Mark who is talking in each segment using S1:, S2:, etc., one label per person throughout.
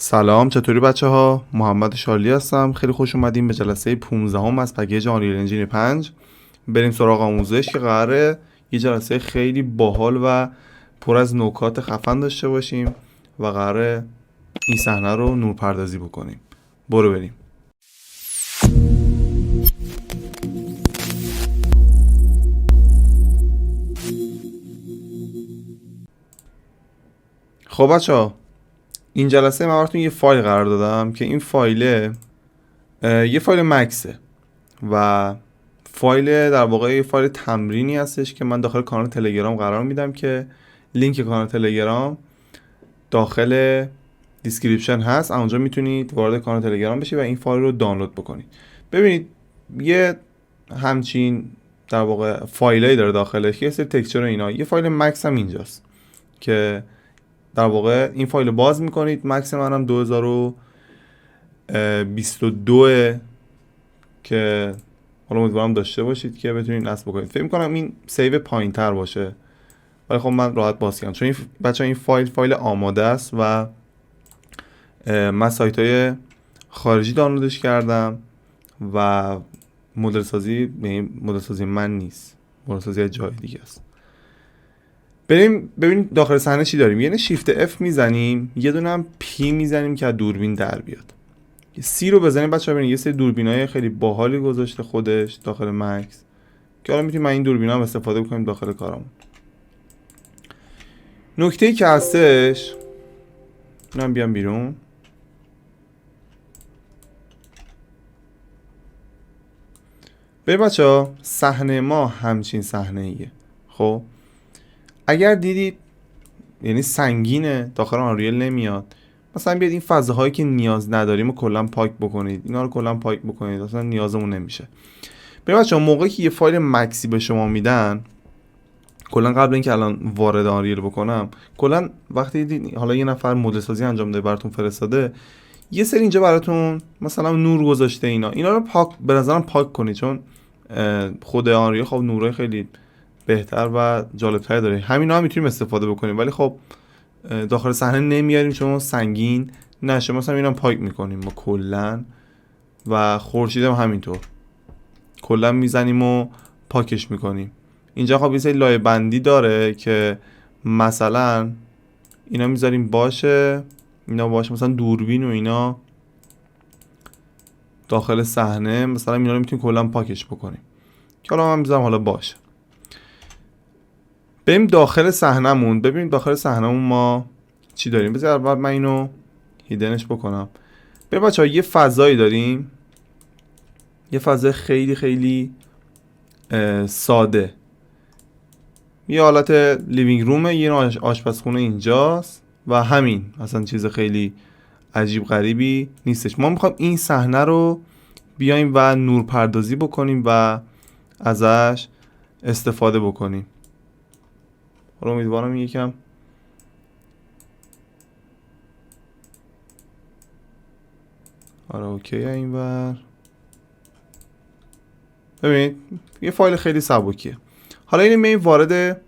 S1: سلام، چطوری بچه ها؟ محمد شارلی هستم. خیلی خوش اومدیم به جلسه 15 از پکیج آنریل انجین 5. بریم سراغ آموزش که قراره یه جلسه خیلی باحال و پر از نکات خفن داشته باشیم و قراره این صحنه رو نورپردازی بکنیم. برو بریم. خب بچه ها، این جلسه من براتون یه فایل قرار دادم که این فایل یه فایل مکسه و فایل در واقع یه فایل تمرینی هستش که من داخل کانال تلگرام قرار میدم که لینک کانال تلگرام داخل دیسکریپشن هست. اونجا میتونید وارد کانال تلگرام بشید و این فایل رو دانلود بکنید. ببینید یه همچین در واقع فایلایی داره داخلش، یه سری تکسچر و اینا. یه فایل مکس هم اینجاست که در واقع این فایل باز میکنید. مکس منم 2022 که حالا امیدوارم داشته باشید که بتونید نصب بکنید. فکر می‌کنم این سیو پایین‌تر باشه، ولی خب من راحت باز کردم چون این بچه‌ها این فایل آماده است و من سایت‌های خارجی دانلودش کردم و مدل سازی من نیست، مدل سازی از جای دیگه است. بریم ببینیم داخل صحنه چی داریم. یعنی شیفت F میزنیم، یه دونه هم P میزنیم که دوربین در بیاد. سی رو بزنیم بچه‌ها. ببینید یه سری دوربینای خیلی باحالی گذاشته خودش داخل مکس که حالا میتونیم این دوربینا هم استفاده بکنیم داخل کارمون. نکته‌ای که هستش، اینم بیام بیرون. ببین بچه‌ها، صحنه ما همچین صحنه‌ایه. خب اگر دیدید یعنی سنگینه، داخل آنریل نمیاد. مثلا بیاید این فضاهایی که نیاز نداریم رو کلا پاک بکنید، اینا رو کلا پاک بکنید، اصلا نیازمون نمیشه. ببین بچه‌ها، موقعی که یه فایل مکسی به شما میدن، کلا قبل اینکه الان وارد آنریل بکنم، کلا وقتی دید حالا یه نفر مدل سازی انجام داده براتون فرستاده، یه سری اینجا براتون مثلا نور گذاشته، اینا رو پاک، به نظرم پاک کنید، چون خود آنریل خب نورای خیلی بهتر و جالب‌تر داره. همینا هم میتونیم استفاده بکنیم، ولی خب داخل صحنه نمیاریم چون سنگین نشه. مثلا اینا پاک میکنیم ما کلا، و خورشید هم همینطور کلا میزنیم و پاکش میکنیم. اینجا خب یه سری لایه بندی داره که مثلا اینا میذاریم باشه، اینا باشه، مثلا دوربین و اینا داخل صحنه، مثلا اینا رو میتونیم کلا پاکش بکنیم که حالا من میذارم حالا باشه. بریم داخل صحنمون ببینیم داخل صحنمون ما چی داریم. بذار اول من اینو هیدنش بکنم. ببین بچه‌ها، یه فضایی داریم، یه فضای خیلی خیلی ساده، یه حالت لیوینگ رومه، یه آشپزخونه اینجاست و همین، اصلا چیز خیلی عجیب غریبی نیستش. ما میخوایم این صحنه رو بیایم و نور پردازی بکنیم و ازش استفاده بکنیم. حالا امیدوارم یکم آره اوکی. اینور ببینید یه فایل خیلی سبکیه. حالا اینو می وارد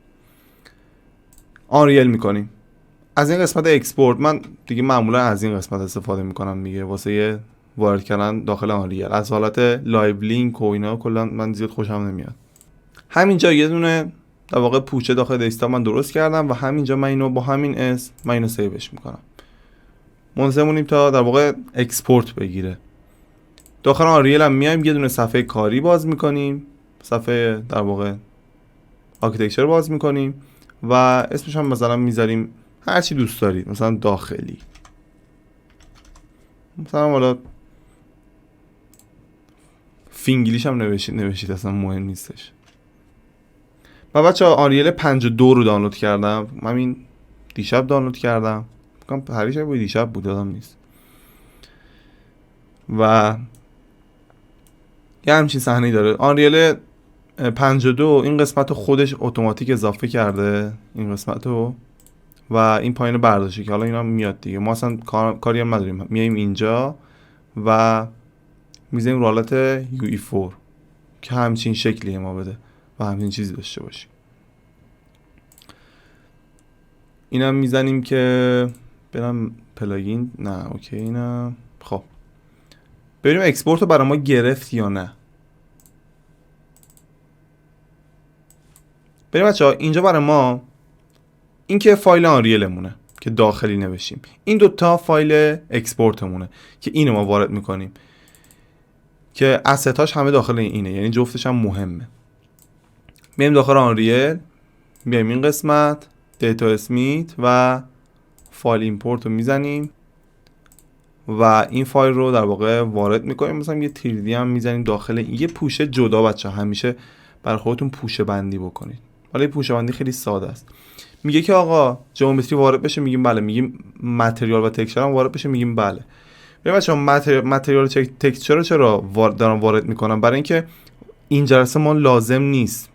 S1: آنریل میکنیم. از این قسمت اکسپورت من دیگه معمولا از این قسمت استفاده میکنم دیگه، واسه وارد کردن داخل آنریل. از حالت لایو لینک و اینا کلا من زیاد خوشم نمیاد. همینجا یه دونه در واقع پوچه داخل دسکتاپ من درست کردم و همینجا من اینو با همین اسم من اینو سیوش میکنم. منتظرمونیم تا در واقع اکسپورت بگیره. داخل آنریل هم میایم یه دونه صفحه کاری باز میکنیم، صفحه در واقع آرکیتکچر باز میکنیم و اسمش هم مثلا میذاریم هر چی دوست دارید، مثلا داخلی، مثلا حالا فینگلیش هم نوشید اصلا مهم نیستش. و بچه‌ها آنریل 52 رو دانلود کردم. همین دیشب دانلود کردم، فکر کنم هر شب بود، دیشب بود، یادم نیست. و یه همچین صحنه‌ای داره آنریل 52. این قسمت خودش اتوماتیک اضافه کرده، این قسمت رو، و این پایین برداشته که حالا اینا میاد دیگه. ما اصلا کاری هم نداریم، میایم اینجا و میذاریم رو حالت UE4 که همچین شکلی ما بده و همچین چیزی داشته باشیم. اینم میزنیم که برم پلاگین نه اوکی نه. خب ببینیم اکسپورت رو برای ما گرفت یا نه. بریم بچه‌ها اینجا برای ما این که فایل آنریلمونه که داخلی نوشیم، این دوتا فایل اکسپورتمونه که اینو ما وارد میکنیم که اسستاش همه داخل اینه، یعنی جفتش هم مهمه. میایم داخل آنریل، میایم این قسمت دیتا اسمیت و فایل ایمپورت رو میزنیم و این فایل رو در واقع وارد میکنیم. مثلا یه تیردی هم میزنیم داخل یه پوشه جدا. بچه همیشه برای خودتون پوشه بندی بکنید. حالا این پوشه بندی خیلی ساده است. میگه که آقا جیومتری وارد بشه، میگیم بله. میگیم متریال و تکسچر هم وارد بشه، میگیم بله. ببین بچه‌ها متریال و تکسچر رو چرا دارم وارد میکنم؟ برای اینکه این جلسه ما لازم نیست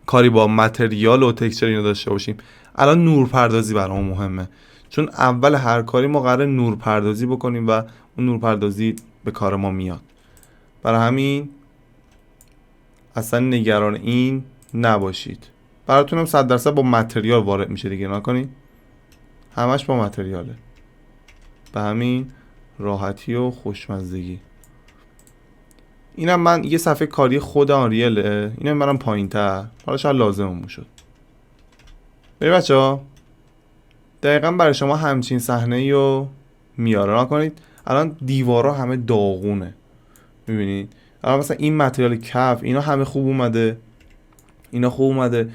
S1: کاری با متریال و تکسچر اینا داشته باشیم. الان نورپردازی برام مهمه، چون اول هر کاری ما قراره نورپردازی بکنیم و اون نورپردازی به کار ما میاد. برای همین اصلا نگران این نباشید. براتونم 100% با متریال وارد میشه دیگه، نکنید همش با متریاله. به همین راحتی و خوشمزدگی. اینم من یه صفحه کاری خود آنریله، اینم منم پایین تر، حالا شاید لازممون شد. بریم بچه‌ها دقیقا برای شما همچین صحنه‌ای رو میاره. نکنید الان دیوارا همه داغونه، میبینید الان مثلا این متریال کف اینا همه خوب اومده، اینا خوب اومده.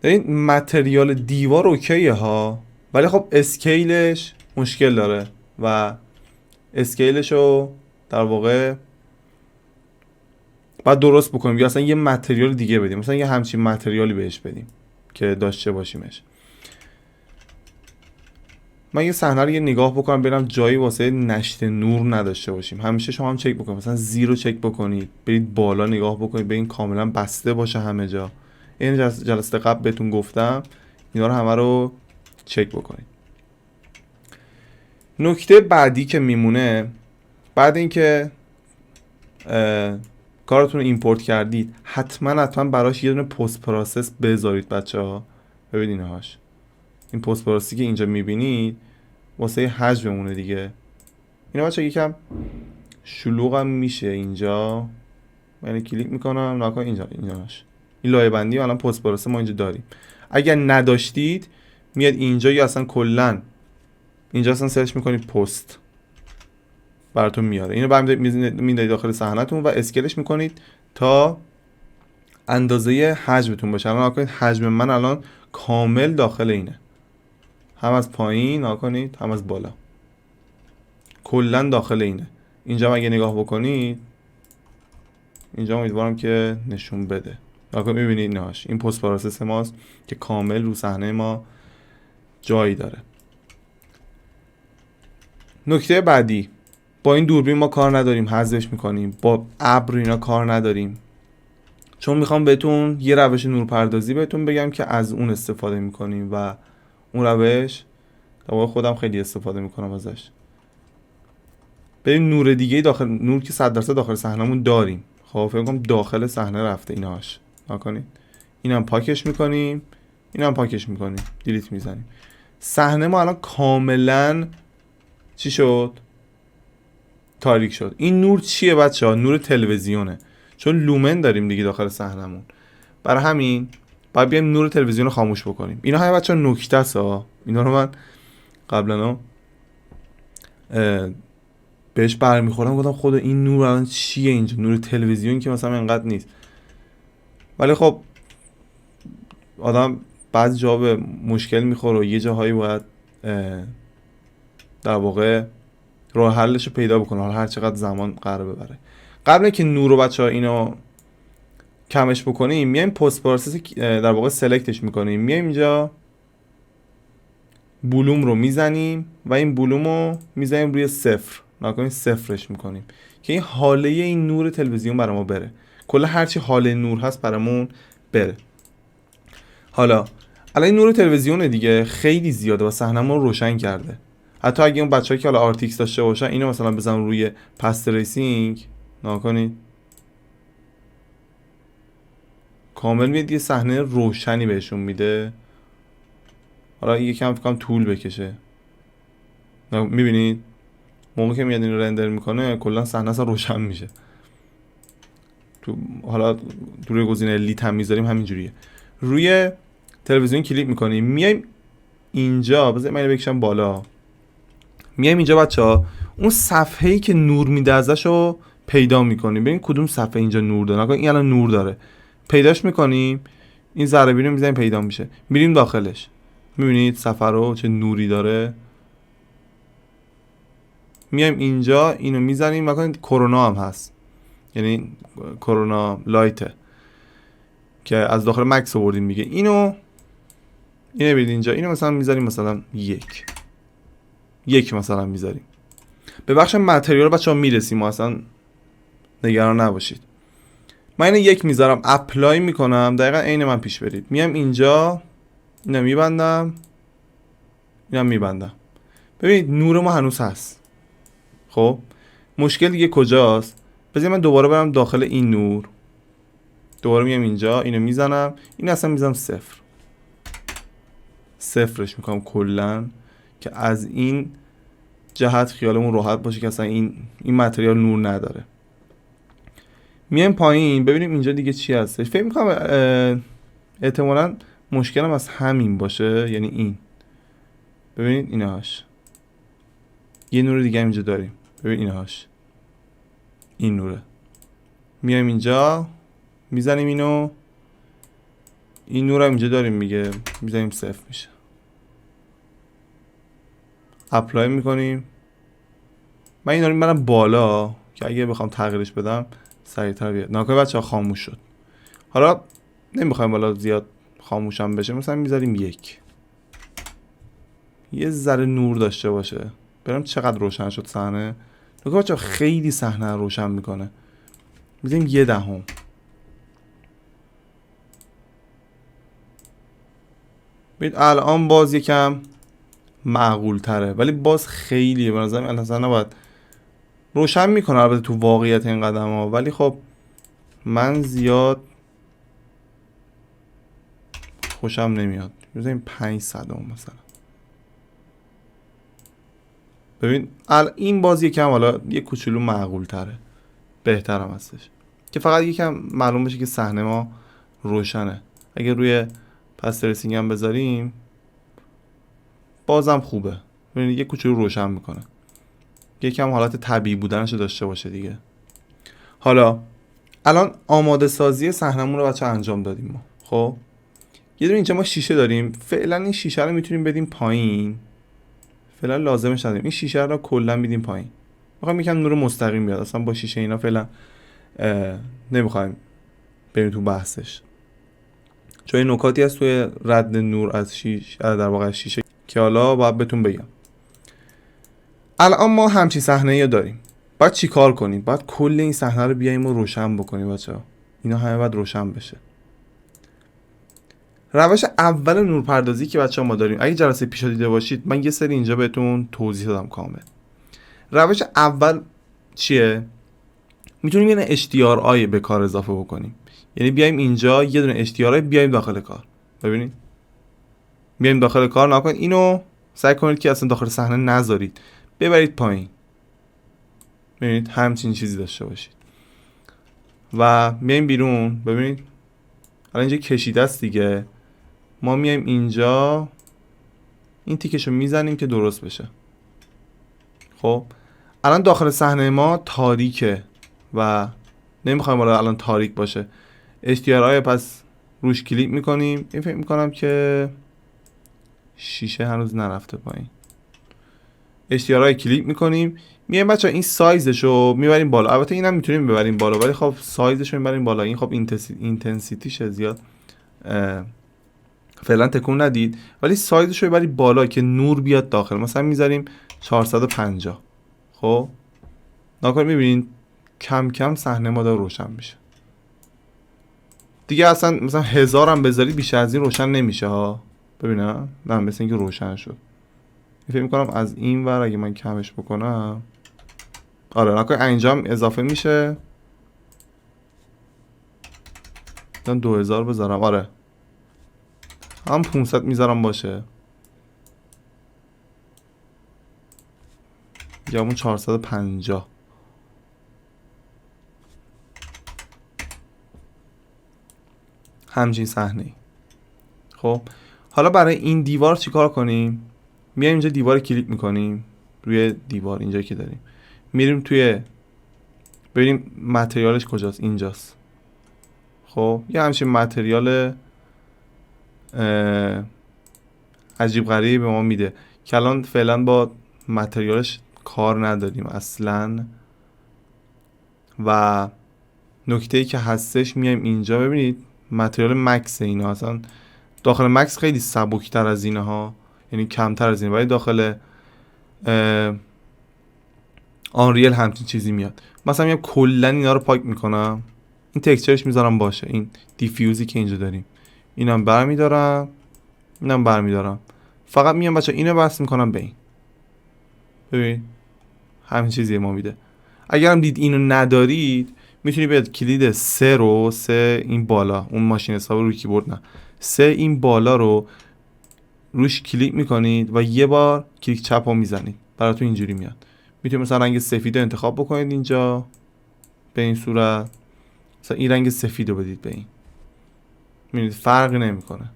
S1: این متریال دیوار اوکیه ها، ولی خب اسکیلش مشکل داره و اسکیلش رو در واقع باید درست بکنیم یا اصلا یه متریال دیگه بدیم، مثلا یه همچین متریالی بهش بدیم که داشته باشیمش. من یه صحنه رو یه نگاه بکنم ببینم جایی واسه نشت نور نداشته باشیم. همیشه شما هم چک بکنید، مثلا زیرو چک بکنید، برید بالا نگاه بکنید ببین کاملا بسته باشه همه جا. این جلسه قبل بهتون گفتم اینا رو همه رو چک بکنید. نکته بعدی که میمونه بعد اینکه کارتون رو ایمپورت کردید حتما براش یه دونه پست پروسس بذارید بچه‌ها. ببینید اینهاش، این پست پروسسی که اینجا میبینید واسه حجممونه دیگه. اینا بچه‌ها یکم شلوغم میشه اینجا، یعنی کلیک میکنم ناکن اینجاش این لایه بندی الان پست پروسس ما اینجا داریم. اگر نداشتید میاد اینجا یا اصلا کلا اینجا اصلا سرچ میکنید پست براتون میاره. اینو بعد میذارید داخل صحنه‌تون و اسکیلش میکنید تا اندازه حجمتون باشه. الان ناکنید حجم من الان کامل داخل اینه، هم از پایین ناکنید هم از بالا، کلا داخل اینه. اینجا اگه نگاه بکنید اینجا امیدوارم که نشون بده. ناکنید میبینید نهاش این پست پروسس ماست که کامل رو صحنه ما جایی داره. نکته بعدی، با این دوربین ما کار نداریم، حذفش میکنیم. با ابر اینا کار نداریم، چون میخوام بهتون یه روش نورپردازی بهتون بگم که از اون استفاده میکنیم و اون روش در واقع خودم خیلی استفاده میکنم ازش. بریم نور دیگه داخل، نور که 100% داخل صحنمون داریم. خب فکر کنم داخل صحنه رفته ایناش، نکنید اینم پاکش میکنیم، اینم پاکش میکنیم، دیلیت میزنیم. صحنه ما الان کاملا چی شد؟ تاریک شد. این نور چیه بچه‌ها؟ نور تلویزیونه، چون لومن داریم دیگه داخل صحنمون. برای همین باید بیایم نور تلویزیون رو خاموش بکنیم. اینا همه بچه‌ها نکته است ها، اینا رو من قبلا بهش برمیخوردم گفتم خدا این نور الان چیه اینجا؟ نور تلویزیون که مثلا انقدر نیست، ولی خب آدم بعضی جا به مشکل میخوره و یه جاهایی باید در واقع راه حلش رو پیدا بکنه، حالا هر چقدر زمان قرار ببره. قبل اینکه نور رو بچه‌ها اینو کمش بکنیم میایم پست پروسس در واقع سلکتش میکنیم، میایم اینجا بلوم رو میزنیم و این بلوم رو میزنیم روی صفر، نکنید صفرش میکنیم که این حاله این نور تلویزیون برای ما بره. کلا هرچی حاله نور هست برامون بره. حالا الان این نور تلویزیون دیگه خیلی زیاده و صحنمون رو روشن کرده. حتی اگه اون بچه‌ها که حالا آرتیکس داشته باشن اینو مثلا بزنن روی پست ریسینگ نکنید کامل میاد یه صحنه روشنی بهشون میده. حالا یکم فکر کنم طول بکشه. میبینید موقعی که میاد اینو رندر میکنه کلا صحنه اصلا روشن میشه. حالا روی گزینه لیت هم میذاریم همینجوریه. روی تلویزیون کلیک میکنیم، میایم اینجا، بذار من اینو بکشم بالا، میایم اینجا بچه‌ها اون صفحه‌ای که نور میده ازشو پیدا میکنیم. ببین کدوم صفحه اینجا نور داره. نگاه این الان نور داره، پیداش میکنیم، این ذره بین رو میزنیم پیدا میشه، میریم داخلش، میبینید صفحه رو چه نوری داره. میایم اینجا اینو میزنیم، مثلا کرونا هم هست، یعنی کرونا لایته که از داخل مکس آوردیم میگه. اینو برید اینجا، اینو مثلا میذاریم مثلا یک مثلا میذاریم. به بخش متریال بچه‌ها میرسیم، ما اصلا نگران نباشید. من اینو یک میذارم، اپلای میکنم، دقیقا عین من پیش برید. میام اینجا اینو میبندم، اینم میبندم. ببینید نور ما هنوز هست. خب مشکل دیگه کجاست؟ بذارید من دوباره برم داخل این نور، دوباره میام اینجا اینو میزنم، این اصلا میزنم صفرش میکنم کلا، که از این جهت خیالمون راحت باشه که اصلا این متریال نور نداره. میایم پایین ببینیم اینجا دیگه چی هستش. فکر میکنم احتمالاً مشکلم از همین باشه، یعنی این. ببینید اینهاش، یه نور دیگه اینجا داریم، ببین اینهاش، این نوره. میایم اینجا میزنیم اینو، این نور هم اینجا داریم میگه، میزنیم صفر میشه. اپلای میکنیم. من این رو میبرم بالا که اگه بخوام تغییرش بدم سریعتر بیاد. ناگهان بچه‌ها خاموش شد. حالا نمیخوایم بالا زیاد خاموشم بشه، مثلا میذاریم یه ذره نور داشته باشه. برم چقدر روشن شد صحنه. ناگهان بچه‌ها خیلی صحنه روشن میکنه. میذاریم 0.1. ببین الان باز یکم معقول تره، ولی باز خیلیه. به نظرم الان نباید روشن میکنه البته تو واقعیت این قدم ها، ولی خب من زیاد خوشم نمیاد. بزنیم 500 مثلا. ببین این باز یکم حالا یه کوچولو معقول تره، بهترم هستش، که فقط یکم معلوم بشه که صحنه ما روشنه. اگه روی پس ترسینگ هم بذاریم بازم خوبه. ببینید یه کوچولو روشن میکنه، یکم حالت طبیعی بودنشو داشته باشه دیگه. حالا الان آماده سازی صحنمون رو بچه انجام دادیم ما. خب یه دونه اینجا ما شیشه داریم، فعلا این شیشه رو میتونیم بدیم پایین، فعلا لازمش نداریم. این شیشه رو کلا میدیم پایین. میخوایم یکم نور مستقیم بیاد، اصلا با شیشه اینا فعلا نمیخوایم بریم تو بحثش، چون این نکاتی هست توی رد نور از در واقع شیشه که حالا باید بهتون بگم. الان ما همچین صحنه‌ای داریم، باید چی کار کنیم؟ باید کل این صحنه رو بیایم و روشن بکنیم بچه‌ها. اینا همه باید روشن بشه. روش اول نورپردازی که بچه‌ها ما داریم، اگه جلسه پیشا دیده باشید من یه سری اینجا بهتون توضیح دادم کامل. روش اول چیه؟ میتونیم یه HDRI به کار اضافه بکنیم، یعنی بیایم اینجا یه دونه HDRI بیایم داخل کار. ببینید بیایم داخل کار، نکنید اینو سعی کنید که اصلا داخل صحنه نذارید، ببرید پایین. ببینید همچین چیزی داشته باشید و میایم بیرون. ببینید الان اینجا کشیده است دیگه، ما میایم اینجا این تیکشو میزنیم که درست بشه. خب الان داخل صحنه ما تاریکه و نمیخوایم حالا الان تاریک باشه. HDRI پس روش کلیک میکنیم. این فکر میکنم که شیشه هنوز نرفته پایین. HDRI کلیک میکنیم، میایم بچه‌ها این سایزشو میبریم بالا. البته اینم میتونیم ببریم بالا، ولی خب سایزشو میبریم بالا. این خب اینتنسیتیش زیاد فعلا تکون ندید، ولی سایزشو ببرید بالا که نور بیاد داخل. مثلا میذاریم 450. خب ناکار میبینید کم کم صحنه ما داره روشن میشه دیگه. اصلا مثلا 1000 هم بذارید بیشتر از این روشن نمیشه ها. ببینم نه، مثل اینکه روشن شد. فکر میکنم از این ور اگه من کمش بکنم، آره ناکار انجام اضافه میشه. من 2000 بذارم، آره هم 500 میذارم باشه. یا همون 450. همچین صحنه ای. خب حالا برای این دیوار چیکار کنیم؟ میایم اینجا دیوار کلیک میکنیم، روی دیوار اینجا که داریم میریم توی، ببینیم متریالش کجاست، اینجاست. خب یه همچین متریال عجیب غریبی به ما میده که الان فعلا با متریالش کار نداریم اصلا. و نکته ای که هستش، میایم اینجا ببینید متریال مکس اینا، اصلا داخل مکس خیلی سبکتر از اینه ها، یعنی کمتر از اینه، ولی داخل آنریل همچین چیزی میاد. مثلا میام کلا اینا رو پاک میکنم، این تکسچرش میذارم باشه، این دیفیوزی که اینجا داریم اینم برمیدارم، اینم برمیدارم، فقط میام بچه اینو بس میکنم به این. ببین همین چیزی ما میده. اگرم دید اینو ندارید میتونی بیاد کلید 3 رو، 3 این بالا، اون ماشین حساب روی کیبورد نه، 3 این بالا رو روش کلیک میکنید و یه بار کلیک چپ رو میزنید، براتون اینجوری میاد. میتونید مثلا رنگ سفید رو انتخاب بکنید اینجا به این صورت، مثلا این رنگ سفید رو بدید به این، میبینید فرقی نمیکنه.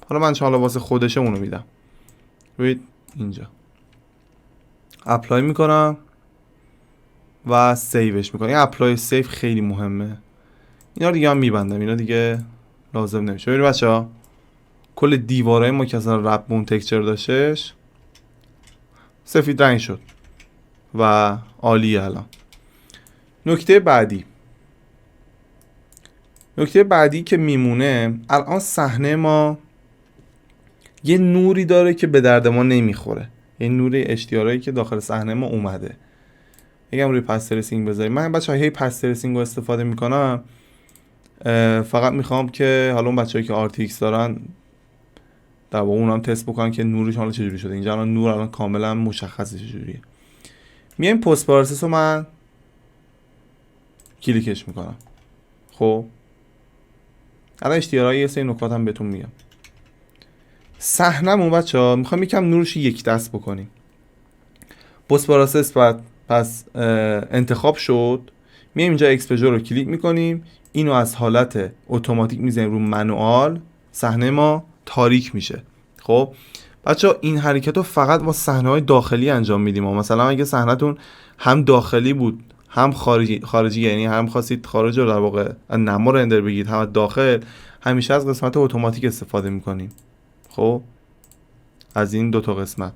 S1: حالا من حالا واسه خودشه اونو میدم. ببینید اینجا اپلای میکنم و سیوش میکنم. این اپلای سیو خیلی مهمه. اینا دیگه هم میبندم، اینا دیگه لازم نمیشه. ببینید بچه‌ها کل دیوارای ما که اصلا رپ بون تکسچر داشتش سفید رنگ شد و عالیه. الان نکته بعدی که میمونه، الان صحنه ما یه نوری داره که به درد ما نمیخوره، یه نور اشتیارایی که داخل صحنه ما اومده. اگه روی پس ترسینگ بذاریم، من بچه‌ها هی پس ترسینگ رو استفاده میکنم، فقط میخوام که حالا اون بچه‌هایی که RTX دارن در واقع اونم تست بکنن که نورش حالا چجوری شده. اینجا الان نور الان کاملا مشخصه چجوریه. میایم پست پروسس رو من کلیکش میکنم. خب الان اشتیارای یه سری نکات هم بهتون میگم. صحنمون بچه‌ها میخوام یکم نورش یک دست بکنیم. پست پروسس بعد پس انتخاب شد، میایم اینجا اکسپوژر رو کلیک میکنیم، اینو از حالت اتوماتیک میزنیم رو منوال، صحنه ما تاریک میشه. خب بچه‌ها این حرکت رو فقط با صحنه‌های داخلی انجام میدیم. مثلا اگه صحنه‌تون هم داخلی بود هم خارجی یعنی هم خواستید خارج رو در واقع نما رندر بگیرید هم داخل، همیشه از قسمت اتوماتیک استفاده میکنیم. خب از این دو تا قسمت.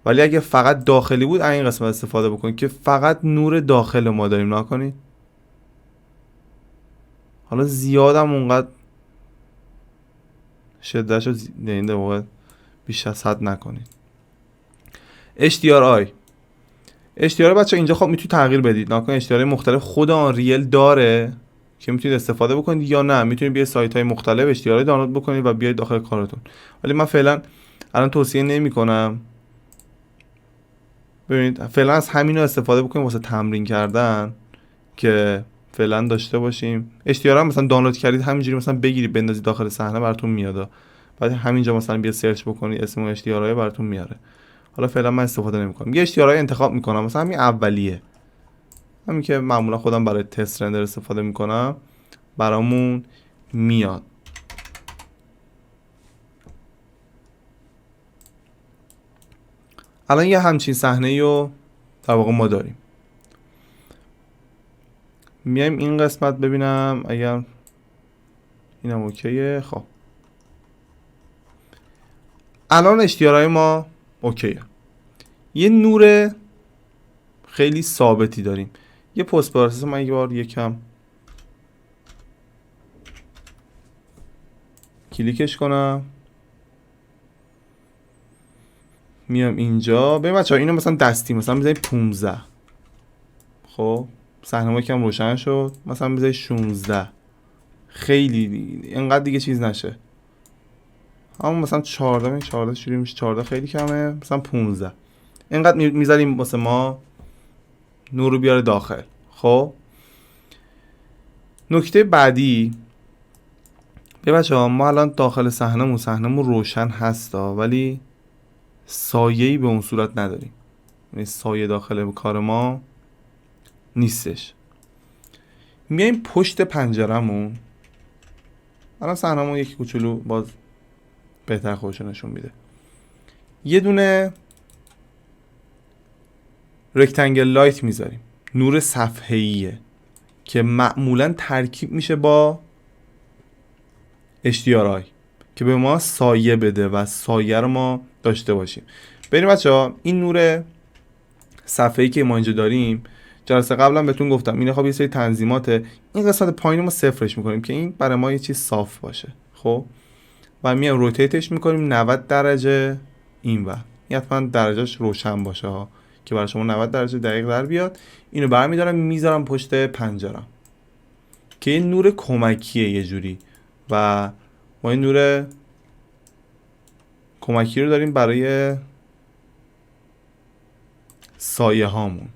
S1: ولی اگه فقط داخلی بود این قسمت استفاده بکنید که فقط نور داخل ما داریم نکنید. حالا زیادم اونقدر شدتشو یعنی در واقع بیش از حد نکنید. HDRI بچه اینجا خب میتونید تغییر بدید. ناکنید HDRI مختلف خود آنریل داره که میتونید استفاده بکنید یا نه میتونید بیاید سایت های مختلف HDRI دانلود بکنید و بیاید داخل کارتون. ولی من فعلا الان توصیه نمی کنم. ببینید فعلا از همین رو استفاده بکنیم واسه تمرین کردن که فعلا داشته باشیم. HDRI مثلا دانلود کردید همینجوری مثلا بگیرید بندازید داخل صحنه براتون میاد. بعد همینجا مثلا بیا سرچ بکنید اسم HDRI براتون میاره. حالا فعلا من استفاده نمی‌کنم. یه HDRI انتخاب می‌کنم مثلا همین اولیه، همین که معمولا خودم برای تست رندر استفاده می‌کنم برامون میاد. الان یه همچین صحنه‌ای رو در واقع ما داریم. میایم این قسمت ببینم اگر اینم اوکیه. خب الان HDRI ما اوکیه. یه نور خیلی ثابتی داریم. یه پست پروسس من یه بار یکم کلیکش کنم، میام اینجا. ببین بچه‌ها اینو مثلا دستی مثلا بزنید 15. خب صحنه ما یکم روشن شد، مثلا بزنید 16. خیلی اینقدر دیگه چیز نشه. اما مثلا 14 شروع میشه، 14 خیلی کمه، مثلا 15. اینقدر میذاریم واسه ما نور رو بیاره داخل. خب نکته بعدی بچه‌ها، ما الان داخل صحنمون روشن هستا ولی سایه‌ای به اون صورت نداریم. یعنی سایه داخل کار ما نیستش. میایم پشت پنجرمون، الان صحنمون یکی کوچولو باز بهتر خودشو نشون میده. یه دونه رکتنگل لایت میذاریم، نور صفحه‌ایه که معمولا ترکیب میشه با HDRI که به ما سایه بده و سایه رو ما داشته باشیم. بریم بچه‌ها، این نور صفحه‌ای که ما اینجا داریم، جلسه قبلا بهتون گفتم اینه، خب یه سری تنظیماته. این قسمت پایین ما صفرش میکنیم که این برای ما یه چیز صاف باشه. خب و میایم روتیتش میکنیم 90 درجه اینور. این حتما درجهش روشن باشه ها که برای شما 90 درجه دقیق در بیاد. اینو برمیدارم میذارم پشت پنجرم که این نور کمکیه یه جوری، و ما این نور کمکی رو داریم برای سایه هامون.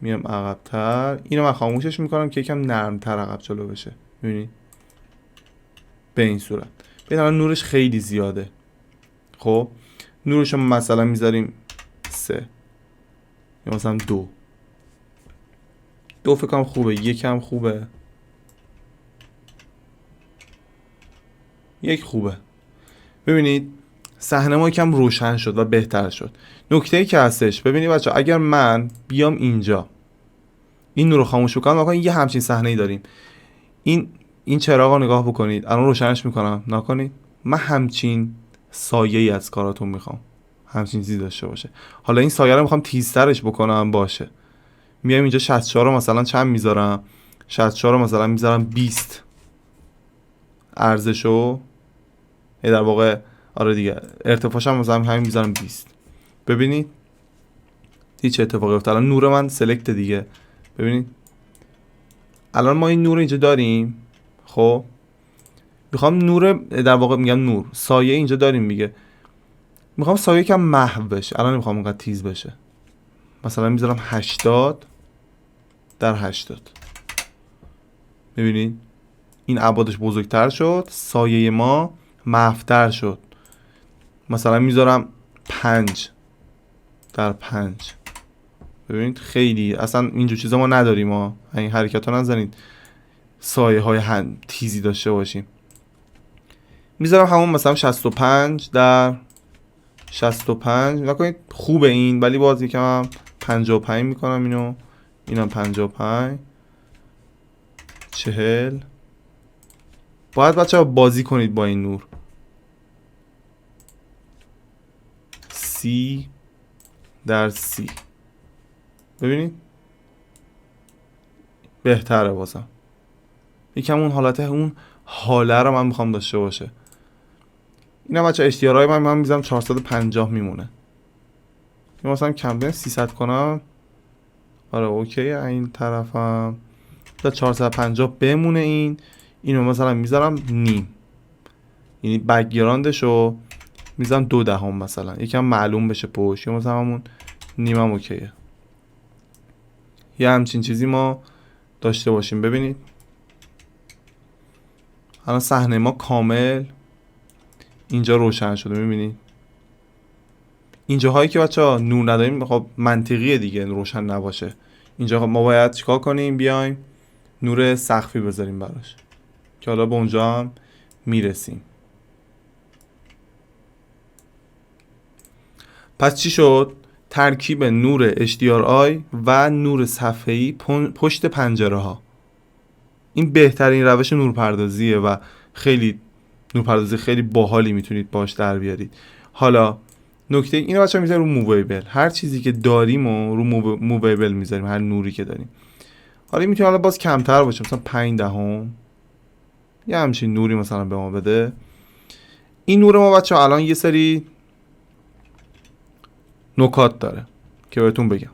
S1: میام عقب‌تر، اینو من خاموشش میکنم که یکم نرم‌تر عقب جلو بشه. میبینید به این صورت. ببین الان نورش خیلی زیاده. خب نورش رو مثلا میذاریم 3 یا مثلا 2 فکر کنم خوبه، یکم خوبه، 1 خوبه. ببینید صحنه ما یکم روشن شد و بهتر شد. نکته‌ای که هستش، ببینید بچه‌ها، اگر من بیام اینجا این نور رو خاموش بکنم، واقعا یه همچین صحنه‌ای داریم. این چراغ رو نگاه بکنید، الان روشنش میکنم، نکنید. من همچین سایه‌ای از کاراتون میخوام، همچین چیزی داشته باشه. حالا این سایه رو میخوام تیزترش بکنم، باشه. میام اینجا 64 رو مثلا چند میذارم؟ 64 رو مثلا میذارم 20 ارزشو، در واقع آره دیگه، ارتفاعش هم مثلا همین میذارم 20. ببینید چه اتفاقی افتاد. الان نور من سلکت دیگه. ببینید الان ما این نور اینجا داریم. خب میخوام نور، در واقع میگم نور سایه اینجا داریم میگه، میخوام سایه کم محو بشه. الان نمیخوام اونقدر تیز بشه، مثلا میذارم 80 در 80. ببینید این ابعادش بزرگتر شد، سایه ما محوتر شد. مثلا میذارم 5 در 5. ببینید خیلی اصلا اینجور چیزا ما نداریم، ما این حرکت ها نزنید سایه های تیزی داشته باشیم. میذارم همون مثلا 65 در 65. نکنید خوبه این، ولی باز یکم هم 55 میکنم اینو، اینم 55 40. باید بچه ها بازی کنید با این نور. 30 در 30. ببینید بهتره، بازم یکم اون حالت، اون حاله رو من میخوام داشته باشه. اینا بچه HDRI من میذارم 450 میمونه. این مثلا کمتر 300 کنم، آره اوکی. این طرفم 450 بمونه. اینو مثلا میذارم نیم، یعنی بک‌گراندشو میذارم 0.2 مثلا، یکم معلوم بشه پشت، یا مثلا همون نیمم اوکیه. یه همچین چیزی ما داشته باشیم. ببینید الان صحنه ما کامل اینجا روشن شده. میبینید اینجاهایی که بچه‌ها نور نداریم، خب منطقیه دیگه روشن نباشه. اینجا ما باید چیکار کنیم؟ بیایم نور سقفی بذاریم براش که حالا به اونجا هم میرسیم. پس چی شد؟ ترکیب نور HDRI و نور صفحه‌ای پشت پنجره ها. این بهترین روش نورپردازیه و خیلی نورپردازی خیلی باحالی میتونید باش در بیارید. حالا نکته اینو بچه‌ها میذاریم رو موویبل، هر چیزی که داریم و رو موویبل میذاریم، هر نوری که داریم. حالا میتونه حالا باز کمتر باشه، مثلا 0.5 یه همچین نوری مثلا به ما بده. این نور ما بچه‌ها الان یه سری نکات داره که بهتون بگم.